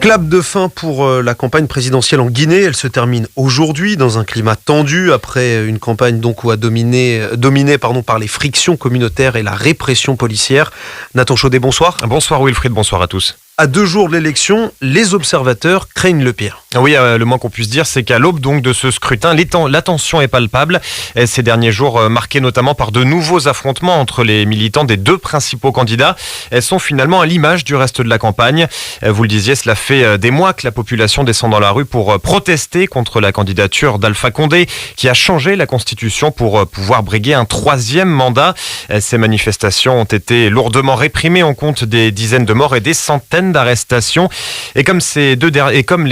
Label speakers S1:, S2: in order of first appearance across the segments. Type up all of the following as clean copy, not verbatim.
S1: Clap de fin pour la campagne présidentielle en Guinée. Elle se termine aujourd'hui dans un climat tendu après une campagne donc dominée par les frictions communautaires et la répression policière. Nathan Chaudet, bonsoir.
S2: Bonsoir Wilfried, bonsoir à tous.
S1: À 2 jours de l'élection, les observateurs craignent le pire.
S2: Oui, le moins qu'on puisse dire, c'est qu'à l'aube donc de ce scrutin, la tension est palpable. Et ces derniers jours, marqués notamment par de nouveaux affrontements entre les militants des deux principaux candidats, elles sont finalement à l'image du reste de la campagne. Vous le disiez, cela fait des mois que la population descend dans la rue pour protester contre la candidature d'Alpha Condé, qui a changé la Constitution pour pouvoir briguer un 3e mandat. Ces manifestations ont été lourdement réprimées. On compte des dizaines de morts et des centaines d'arrestations. Et comme les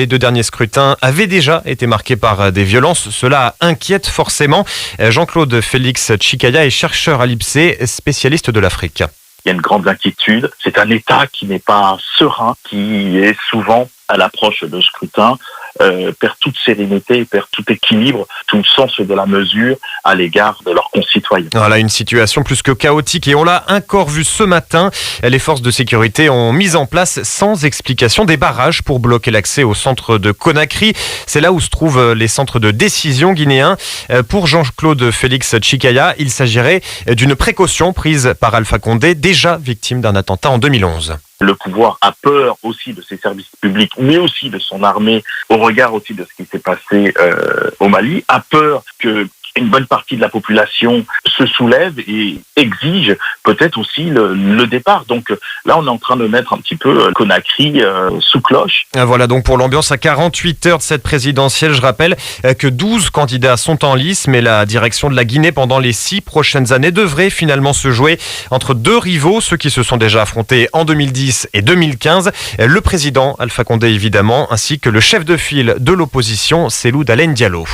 S2: 2 derniers scrutins avaient déjà été marqués par des violences, cela inquiète forcément. Jean-Claude Félix Tchikaya est chercheur à l'IPSE, spécialiste de l'Afrique.
S3: Il y a une grande inquiétude. C'est un État qui n'est pas serein, qui est souvent à l'approche de scrutin, perd toute sérénité, perd tout équilibre, tout le sens de la mesure à l'égard de leurs concitoyens.
S2: Voilà une situation plus que chaotique et on l'a encore vu ce matin. Les forces de sécurité ont mis en place sans explication des barrages pour bloquer l'accès au centre de Conakry. C'est là où se trouvent les centres de décision guinéens. Pour Jean-Claude Félix Tchikaya, il s'agirait d'une précaution prise par Alpha Condé, déjà victime d'un attentat en 2011.
S3: Le pouvoir a peur aussi de ses services publics, mais aussi de son armée, au regard aussi de ce qui s'est passé au Mali, a peur que une bonne partie de la population se soulève et exige peut-être aussi le départ. Donc là, on est en train de mettre un petit peu Conakry sous cloche.
S2: Voilà donc pour l'ambiance à 48 heures de cette présidentielle. Je rappelle que 12 candidats sont en lice, mais la direction de la Guinée pendant les 6 prochaines années devrait finalement se jouer entre 2 rivaux, ceux qui se sont déjà affrontés en 2010 et 2015. Le président Alpha Condé évidemment, ainsi que le chef de file de l'opposition, Cellou Dalein Diallo.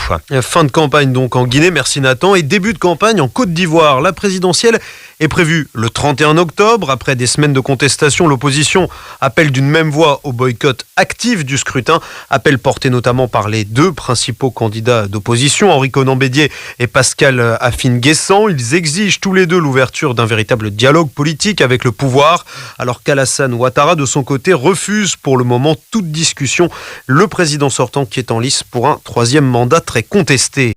S1: Fin de campagne donc en Guinée. Merci Nathan. Et début de campagne en Côte d'Ivoire. La présidentielle est prévue le 31 octobre. Après des semaines de contestation, l'opposition appelle d'une même voix au boycott actif du scrutin. Appel porté notamment par les 2 principaux candidats d'opposition, Henri Konan Bédié et Pascal Afine-Guessant. Ils exigent tous les 2 l'ouverture d'un véritable dialogue politique avec le pouvoir, alors qu'Alassane Ouattara, de son côté, refuse pour le moment toute discussion. Le président sortant qui est en lice pour un 3e mandat très contesté.